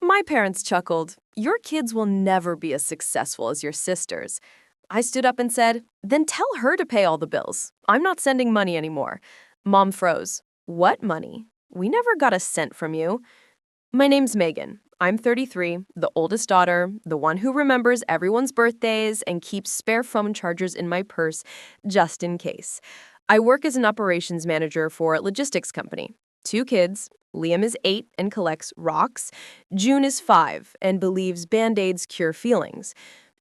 My parents chuckled. Your kids will never be as successful as your sisters. I stood up and said, then tell her to pay all the bills. I'm not sending money anymore. Mom froze. What money? We never got a cent from you. My name's Megan. I'm 33, the oldest daughter, the one who remembers everyone's birthdays and keeps spare phone chargers in my purse just in case. I work as an operations manager for a logistics company. 2 kids. Liam is 8 and collects rocks. June is 5 and believes Band-Aids cure feelings.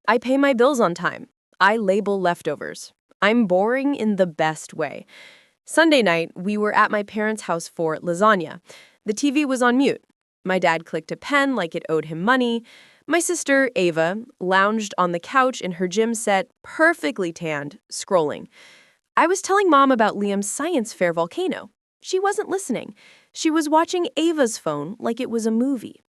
I pay my bills on time. I label leftovers. I'm boring in the best way. Sunday night, we were at my parents' house for lasagna. The TV was on mute. My dad clicked a pen like it owed him money. My sister, Ava, lounged on the couch in her gym set, perfectly tanned, scrolling. I was telling Mom about Liam's science fair volcano. She wasn't listening. She was watching Ava's phone like it was a movie.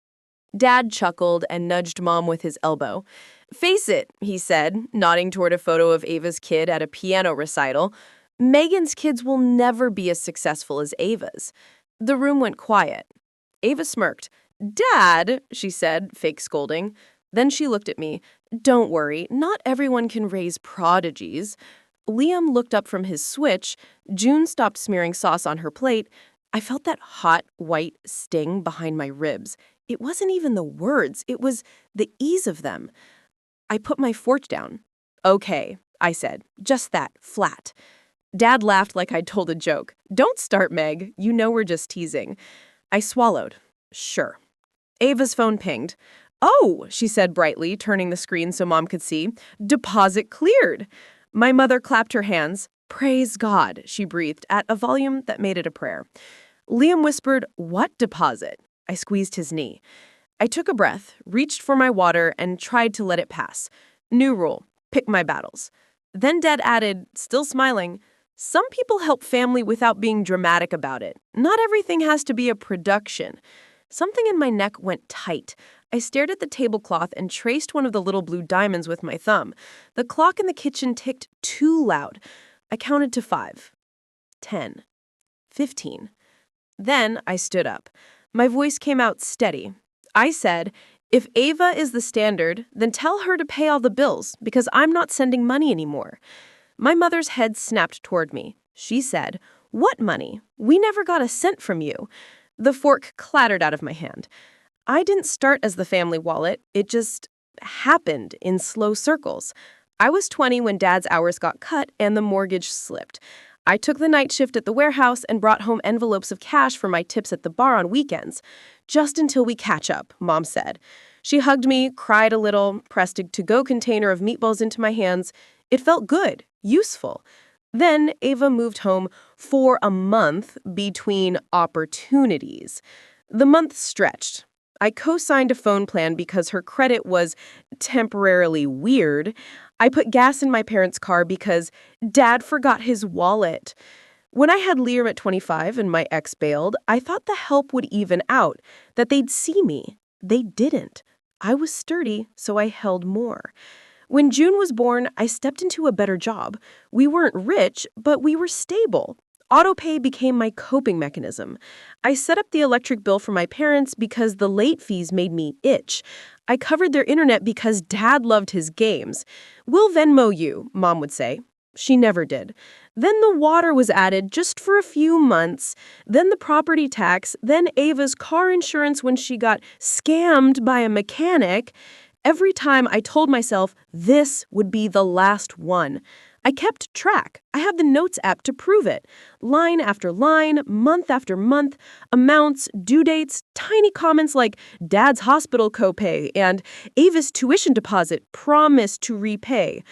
Dad chuckled and nudged Mom with his elbow. Face it, he said, nodding toward a photo of Ava's kid at a piano recital. Megan's kids will never be as successful as Ava's. The room went quiet. Ava smirked. Dad, she said, fake scolding. Then she looked at me. Don't worry, not everyone can raise prodigies. Liam looked up from his Switch. June stopped smearing sauce on her plate. I felt that hot, white sting behind my ribs. It wasn't even the words. It was the ease of them. I put my fork down. Okay, I said. Just that, flat. Dad laughed like I'd told a joke. Don't start, Meg. You know we're just teasing. I swallowed. Sure. Ava's phone pinged. Oh, she said brightly, turning the screen so Mom could see. Deposit cleared. My mother clapped her hands. Praise God, she breathed at a volume that made it a prayer. Liam whispered, what deposit? I squeezed his knee. I took a breath, reached for my water, and tried to let it pass. New rule, pick my battles. Then Dad added, still smiling, some people help family without being dramatic about it. Not everything has to be a production. Something in my neck went tight. I stared at the tablecloth and traced one of the little blue diamonds with my thumb. The clock in the kitchen ticked too loud. I counted to 5, 10, 15. Then I stood up. My voice came out steady. I said, if Ava is the standard, then tell her to pay all the bills because I'm not sending money anymore. My mother's head snapped toward me. She said, what money? We never got a cent from you. The fork clattered out of my hand. I didn't start as the family wallet. It just happened in slow circles. I was 20 when Dad's hours got cut and the mortgage slipped. I took the night shift at the warehouse and brought home envelopes of cash for my tips at the bar on weekends. Just until we catch up, Mom said. She hugged me, cried a little, pressed a to-go container of meatballs into my hands. It felt good, useful. Then Ava moved home for a month between opportunities. The month stretched. I co-signed a phone plan because her credit was temporarily weird. I put gas in my parents' car because Dad forgot his wallet. When I had Liam at 25 and my ex bailed, I thought the help would even out, that they'd see me. They didn't. I was sturdy, so I held more. When June was born, I stepped into a better job. We weren't rich, but we were stable. Autopay became my coping mechanism. I set up the electric bill for my parents because the late fees made me itch. I covered their internet because Dad loved his games. We'll Venmo you, Mom would say. She never did. Then the water was added just for a few months, then the property tax, then Ava's car insurance when she got scammed by a mechanic. Every time I told myself this would be the last one. I kept track. I have the Notes app to prove it. Line after line, month after month, amounts, due dates, tiny comments like Dad's hospital copay and Ava's tuition deposit promised to repay.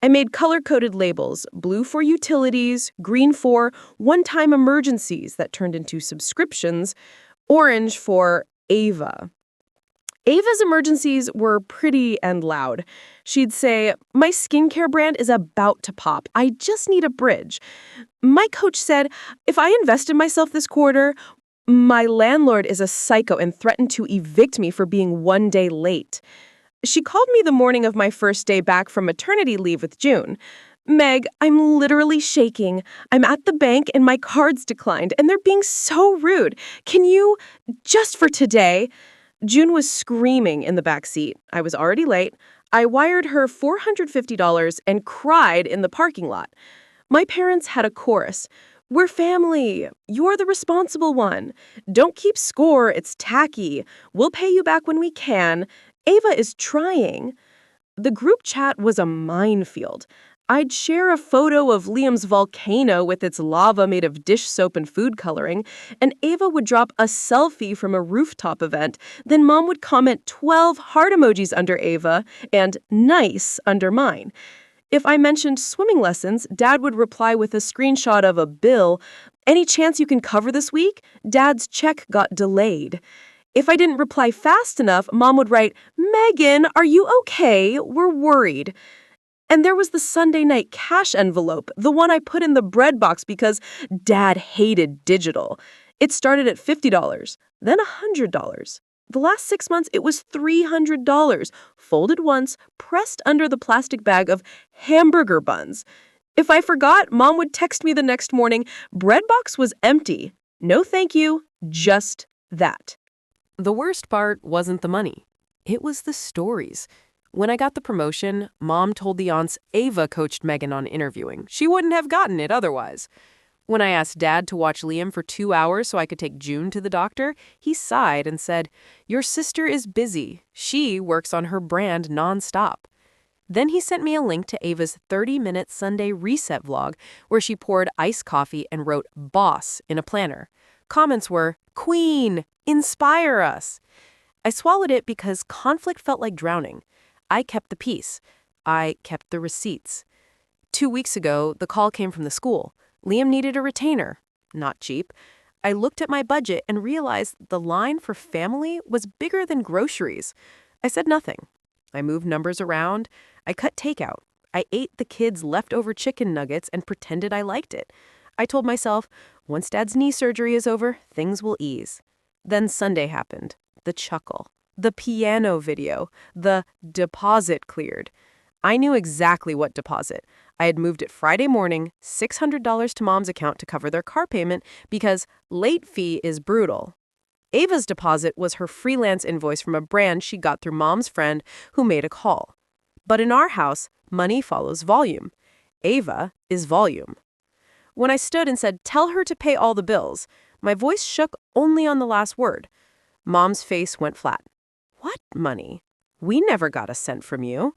I made color-coded labels, blue for utilities, green for one-time emergencies that turned into subscriptions, orange for Ava. Ava's emergencies were pretty and loud. She'd say, my skincare brand is about to pop. I just need a bridge. My coach said, if I invest in myself this quarter, my landlord is a psycho and threatened to evict me for being 1 day late. She called me the morning of my first day back from maternity leave with June. Meg, I'm literally shaking. I'm at the bank and my card's declined and they're being so rude. Can you, just for today... June was screaming in the back seat. I was already late. I wired her $450 and cried in the parking lot. My parents had a chorus. "We're family. You're the responsible one. Don't keep score. It's tacky. We'll pay you back when we can. Ava is trying." The group chat was a minefield. I'd share a photo of Liam's volcano with its lava made of dish soap and food coloring, and Ava would drop a selfie from a rooftop event. Then Mom would comment 12 heart emojis under Ava and nice under mine. If I mentioned swimming lessons, Dad would reply with a screenshot of a bill. "Any chance you can cover this week? Dad's check got delayed." If I didn't reply fast enough, Mom would write, "Megan, are you okay? We're worried." And there was the Sunday night cash envelope, the one I put in the bread box because Dad hated digital. It started at $50, then $100. The last 6 months, it was $300, folded once, pressed under the plastic bag of hamburger buns. If I forgot, Mom would text me the next morning, "Bread box was empty. No thank you, just that." The worst part wasn't the money. It was the stories. When I got the promotion, Mom told the aunts Ava coached Megan on interviewing. She wouldn't have gotten it otherwise. When I asked Dad to watch Liam for 2 hours so I could take June to the doctor, he sighed and said, "Your sister is busy. She works on her brand nonstop." Then he sent me a link to Ava's 30-minute Sunday reset vlog where she poured iced coffee and wrote "boss" in a planner. Comments were, "Queen, inspire us." I swallowed it because conflict felt like drowning. I kept the peace. I kept the receipts. 2 weeks ago, the call came from the school. Liam needed a retainer. Not cheap. I looked at my budget and realized the line for family was bigger than groceries. I said nothing. I moved numbers around. I cut takeout. I ate the kids' leftover chicken nuggets and pretended I liked it. I told myself, once Dad's knee surgery is over, things will ease. Then Sunday happened. The chuckle. The piano video. The deposit cleared. I knew exactly what deposit. I had moved it Friday morning, $600 to Mom's account to cover their car payment because late fee is brutal. Ava's deposit was her freelance invoice from a brand she got through Mom's friend who made a call. But in our house, money follows volume. Ava is volume. When I stood and said, "Tell her to pay all the bills," my voice shook only on the last word. Mom's face went flat. "What money? We never got a cent from you."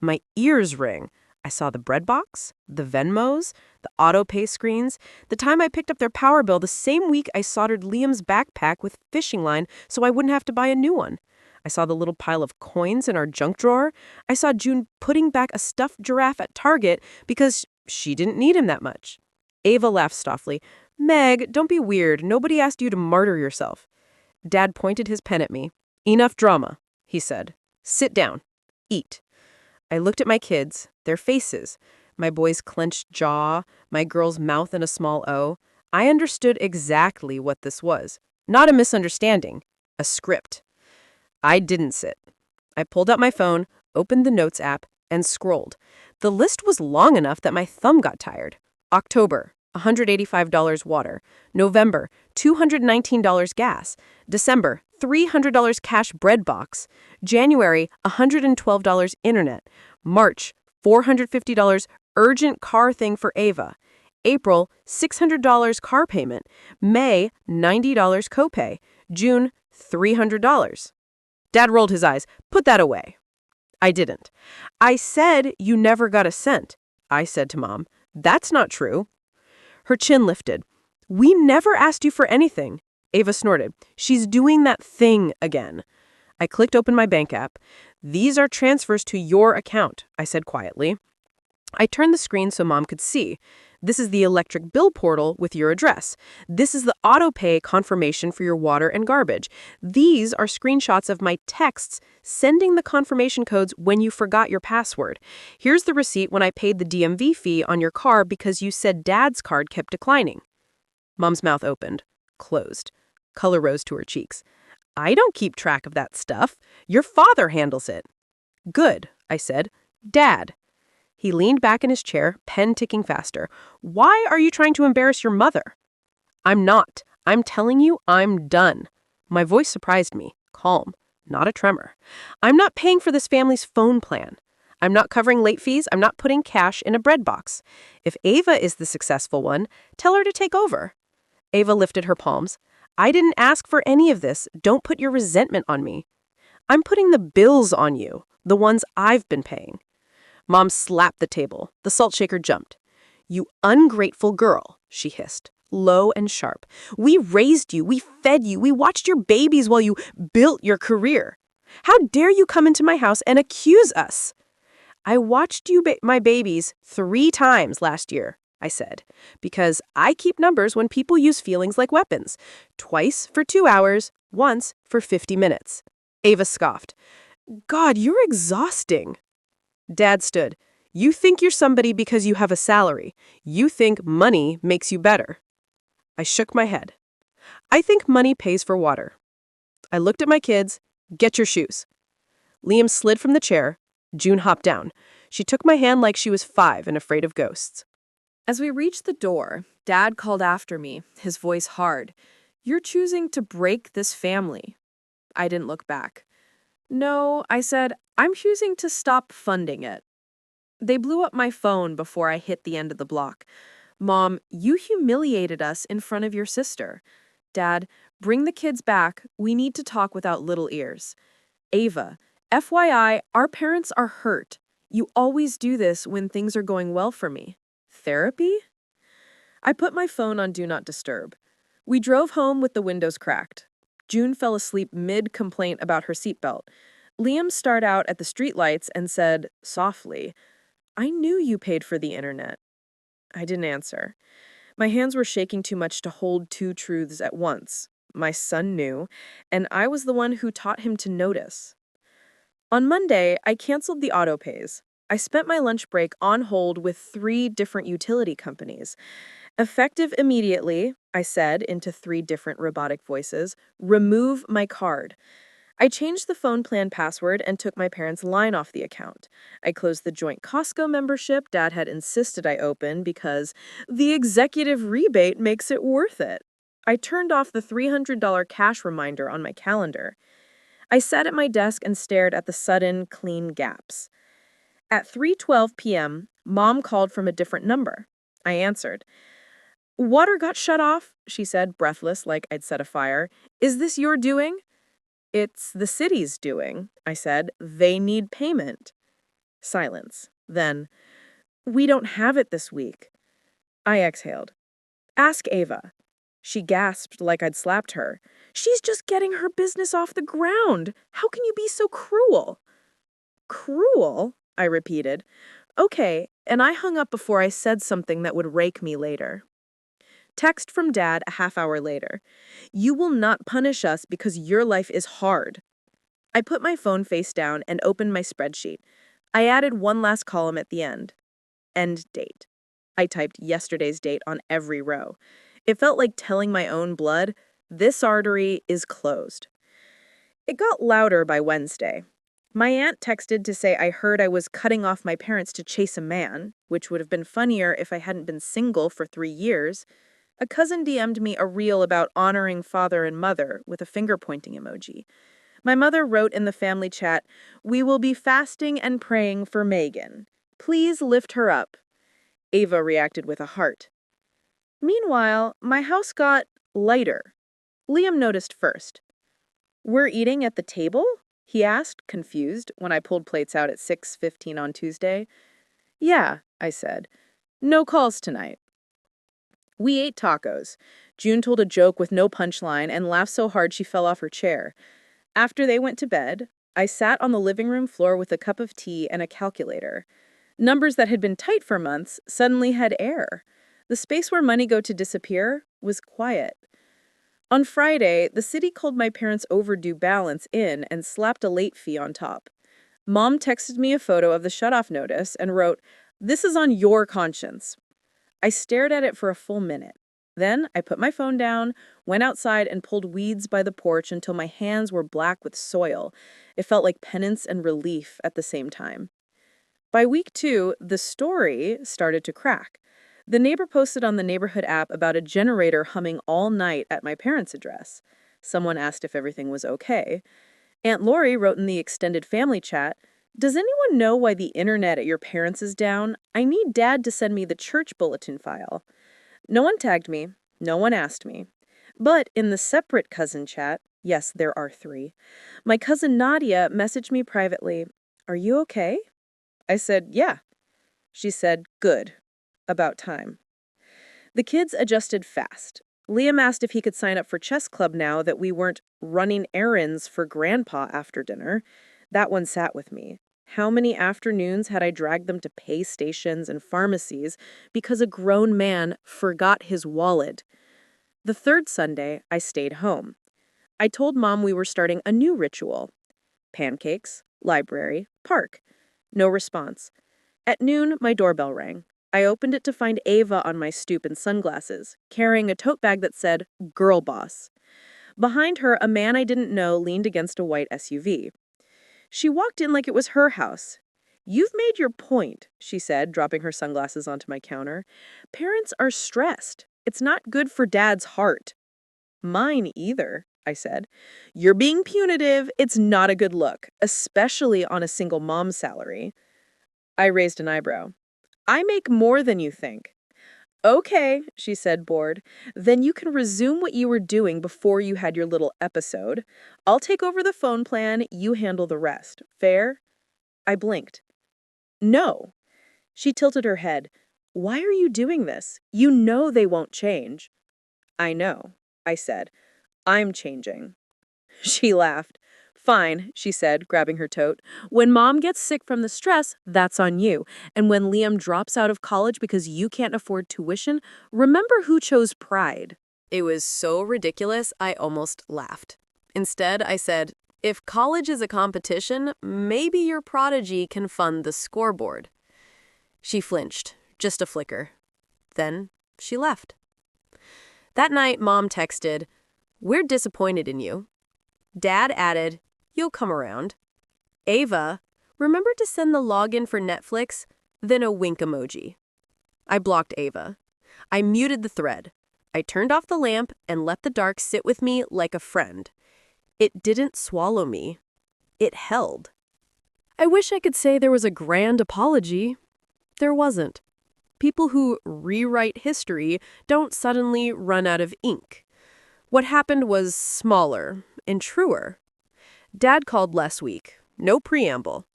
My ears ring. I saw the bread box, the Venmos, the auto pay screens. The time I picked up their power bill the same week I soldered Liam's backpack with fishing line so I wouldn't have to buy a new one. I saw the little pile of coins in our junk drawer. I saw June putting back a stuffed giraffe at Target because she didn't need him that much. Ava laughed softly. "Meg, don't be weird. Nobody asked you to martyr yourself." Dad pointed his pen at me. "Enough drama," he said. "Sit down. Eat." I looked at my kids, their faces, my boy's clenched jaw, my girl's mouth in a small O. I understood exactly what this was. Not a misunderstanding. A script. I didn't sit. I pulled out my phone, opened the Notes app, and scrolled. The list was long enough that my thumb got tired. October, $185 water. November, $219 gas. December, $300 cash bread box. January, $112 internet. March, $450 urgent car thing for Ava. April, $600 car payment. May, $90 copay. June, $300. Dad rolled his eyes. "Put that away." I didn't. "I said you never got a cent," I said to Mom. "That's not true." Her chin lifted. "We never asked you for anything." Ava snorted. "She's doing that thing again." I clicked open my bank app. "These are transfers to your account," I said quietly. I turned the screen so Mom could see. "This is the electric bill portal with your address. This is the auto pay confirmation for your water and garbage. These are screenshots of my texts sending the confirmation codes when you forgot your password. Here's the receipt when I paid the DMV fee on your car because you said Dad's card kept declining." Mom's mouth opened, closed. Color rose to her cheeks. "I don't keep track of that stuff. Your father handles it." "Good," I said. "Dad." He leaned back in his chair, pen ticking faster. "Why are you trying to embarrass your mother?" "I'm not. I'm telling you I'm done." My voice surprised me, calm. not a tremor. I'm not paying for this family's phone plan. I'm not covering late fees. I'm not putting cash in a bread box. If Ava is the successful one, tell her to take over. Ava lifted her palms. I didn't ask for any of this. Don't put your resentment on me. I'm putting the bills on you, the ones I've been paying. Mom slapped the table. The salt shaker jumped. You ungrateful girl, she hissed, low and sharp. We raised you, we fed you, we watched your babies while you built your career. How dare you come into my house and accuse us? I watched my babies 3 times last year, I said, because I keep numbers when people use feelings like weapons. Twice for 2 hours, once for 50 minutes. Ava scoffed. God, you're exhausting. Dad stood. You think you're somebody because you have a salary. You think money makes you better. I shook my head. I think money pays for water. I looked at my kids. Get your shoes. Liam slid from the chair. June hopped down. She took my hand like she was 5 and afraid of ghosts. As we reached the door, Dad called after me, his voice hard. You're choosing to break this family. I didn't look back. No, I said, I'm choosing to stop funding it. They blew up my phone before I hit the end of the block. Mom, you humiliated us in front of your sister. Dad, bring the kids back. We need to talk without little ears. Ava, FYI, our parents are hurt. You always do this when things are going well for me. Therapy? I put my phone on Do Not Disturb. We drove home with the windows cracked. June fell asleep mid-complaint about her seatbelt. Liam stared out at the streetlights and said, softly, I knew you paid for the internet. I didn't answer. My hands were shaking too much to hold 2 truths at once. My son knew, and I was the one who taught him to notice. On Monday, I canceled the autopays. I spent my lunch break on hold with 3 different utility companies. Effective immediately, I said into 3 different robotic voices, remove my card. I changed the phone plan password and took my parents' line off the account. I closed the joint Costco membership Dad had insisted I open because the executive rebate makes it worth it. I turned off the $300 cash reminder on my calendar. I sat at my desk and stared at the sudden, clean gaps. At 3:12 p.m., Mom called from a different number. I answered. Water got shut off, she said, breathless like I'd set a fire. Is this your doing? It's the city's doing, I said. They need payment. Silence. Then, we don't have it this week. I exhaled. Ask Ava. She gasped like I'd slapped her. She's just getting her business off the ground. How can you be so cruel? Cruel? I repeated. Okay, and I hung up before I said something that would rake me later. Text from Dad a half hour later. You will not punish us because your life is hard. I put my phone face down and opened my spreadsheet. I added one last column at the end. End date. I typed yesterday's date on every row. It felt like telling my own blood, this artery is closed. It got louder by Wednesday. My aunt texted to say I heard I was cutting off my parents to chase a man, which would have been funnier if I hadn't been single for 3 years. A cousin DM'd me a reel about honoring father and mother with a finger-pointing emoji. My mother wrote in the family chat, we will be fasting and praying for Megan. Please lift her up. Ava reacted with a heart. Meanwhile, my house got lighter. Liam noticed first. We're eating at the table? He asked, confused, when I pulled plates out at 6:15 on Tuesday. Yeah, I said. No calls tonight. We ate tacos. June told a joke with no punchline and laughed so hard she fell off her chair. After they went to bed, I sat on the living room floor with a cup of tea and a calculator. Numbers that had been tight for months suddenly had air. The space where money go to disappear was quiet. On Friday, the city called my parents' overdue balance in and slapped a late fee on top. Mom texted me a photo of the shutoff notice and wrote, "This is on your conscience." I stared at it for a full minute. Then I put my phone down, went outside and pulled weeds by the porch until my hands were black with soil. It felt like penance and relief at the same time. By week 2, the story started to crack. The neighbor posted on the neighborhood app about a generator humming all night at my parents' address. Someone asked if everything was okay. Aunt Lori wrote in the extended family chat, "Does anyone know why the internet at your parents' is down? I need Dad to send me the church bulletin file." No one tagged me. No one asked me. But in the separate cousin chat, yes, there are 3, my cousin Nadia messaged me privately, "Are you okay?" I said, "Yeah." She said, "Good. About time." The kids adjusted fast. Liam asked if he could sign up for chess club now that we weren't running errands for Grandpa after dinner. That one sat with me. How many afternoons had I dragged them to pay stations and pharmacies because a grown man forgot his wallet? The third Sunday, I stayed home. I told Mom we were starting a new ritual. Pancakes, library, park. No response. At noon, my doorbell rang. I opened it to find Ava on my stoop in sunglasses, carrying a tote bag that said, "Girl Boss." Behind her, a man I didn't know leaned against a white SUV. She walked in like it was her house. "You've made your point," she said, dropping her sunglasses onto my counter. "Parents are stressed. It's not good for Dad's heart." "Mine either," I said. "You're being punitive. It's not a good look, especially on a single mom's salary." I raised an eyebrow. "I make more than you think." "Okay," she said, bored. "Then you can resume what you were doing before you had your little episode. I'll take over the phone plan, you handle the rest. Fair?" I blinked. "No." She tilted her head. "Why are you doing this? You know they won't change." "I know," I said. "I'm changing." She laughed. "Fine," she said, grabbing her tote. "When Mom gets sick from the stress, that's on you. And when Liam drops out of college because you can't afford tuition, remember who chose pride." It was so ridiculous, I almost laughed. Instead, I said, if college is a competition, maybe your prodigy can fund the scoreboard. She flinched, just a flicker. Then she left. That night, Mom texted, "We're disappointed in you." Dad added, "You'll come around." Ava, "Remember to send the login for Netflix?" Then a wink emoji. I blocked Ava. I muted the thread. I turned off the lamp and let the dark sit with me like a friend. It didn't swallow me. It held. I wish I could say there was a grand apology. There wasn't. People who rewrite history don't suddenly run out of ink. What happened was smaller and truer. Dad called last week. No preamble.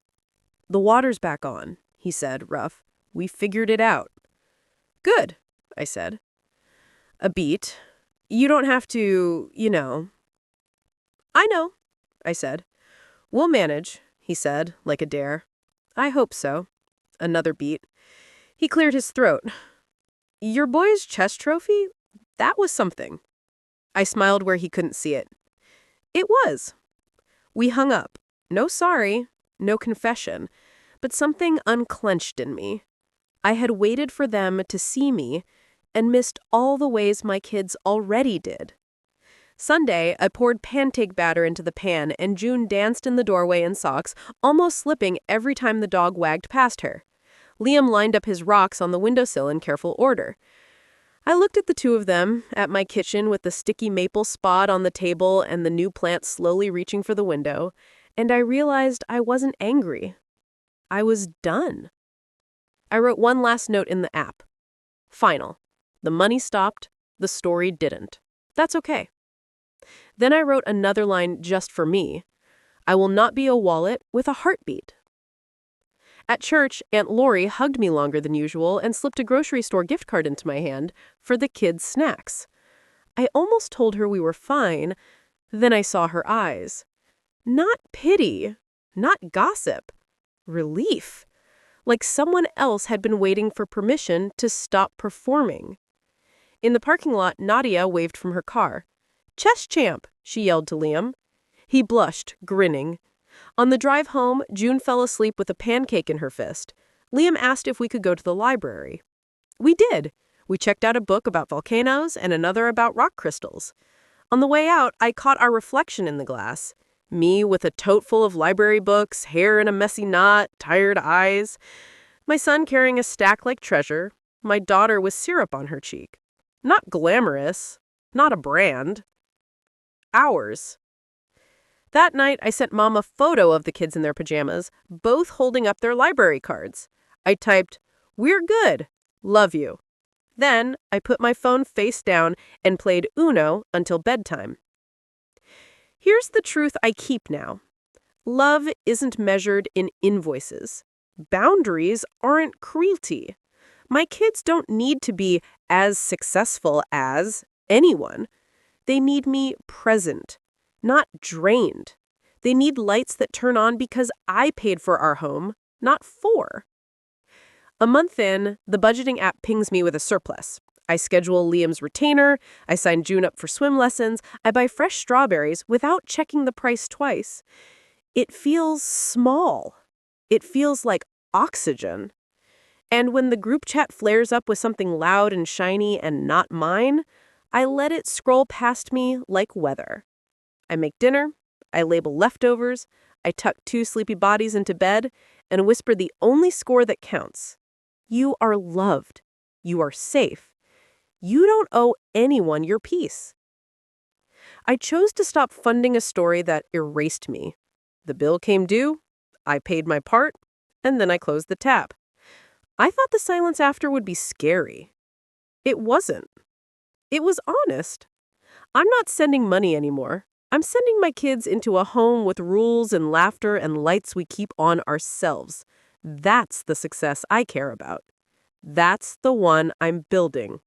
"The water's back on," he said, rough. "We figured it out." "Good," I said. "A beat. You don't have to, you know." "I know," I said. "We'll manage," he said, like a dare. "I hope so." Another beat. He cleared his throat. "Your boy's chess trophy? That was something." I smiled where he couldn't see it. It was. We hung up. No sorry, no confession, but something unclenched in me. I had waited for them to see me and missed all the ways my kids already did. Sunday, I poured pancake batter into the pan and June danced in the doorway in socks, almost slipping every time the dog wagged past her. Liam lined up his rocks on the windowsill in careful order. I looked at the two of them, at my kitchen with the sticky maple spot on the table and the new plant slowly reaching for the window, and I realized I wasn't angry. I was done. I wrote one last note in the app. Final. The money stopped, the story didn't. That's okay. Then I wrote another line just for me. I will not be a wallet with a heartbeat. At church, Aunt Lori hugged me longer than usual and slipped a grocery store gift card into my hand for the kids' snacks. I almost told her we were fine. Then I saw her eyes. Not pity, not gossip. Relief. Like someone else had been waiting for permission to stop performing. In the parking lot, Nadia waved from her car. "Chess champ," she yelled to Liam. He blushed, grinning. On the drive home, June fell asleep with a pancake in her fist. Liam asked if we could go to the library. We did. We checked out a book about volcanoes and another about rock crystals. On the way out, I caught our reflection in the glass. Me with a tote full of library books, hair in a messy knot, tired eyes. My son carrying a stack like treasure. My daughter with syrup on her cheek. Not glamorous. Not a brand. Ours. That night, I sent Mom a photo of the kids in their pajamas, both holding up their library cards. I typed, "We're good. Love you." Then, I put my phone face down and played Uno until bedtime. Here's the truth I keep now. Love isn't measured in invoices. Boundaries aren't cruelty. My kids don't need to be as successful as anyone. They need me present, not drained. They need lights that turn on because I paid for our home, not for. A month in, the budgeting app pings me with a surplus. I schedule Liam's retainer, I sign June up for swim lessons, I buy fresh strawberries without checking the price twice. It feels small. It feels like oxygen. And when the group chat flares up with something loud and shiny and not mine, I let it scroll past me like weather. I make dinner, I label leftovers, I tuck two sleepy bodies into bed, and whisper the only score that counts. You are loved. You are safe. You don't owe anyone your peace. I chose to stop funding a story that erased me. The bill came due, I paid my part, and then I closed the tab. I thought the silence after would be scary. It wasn't. It was honest. I'm not sending money anymore. I'm sending my kids into a home with rules and laughter and lights we keep on ourselves. That's the success I care about. That's the one I'm building.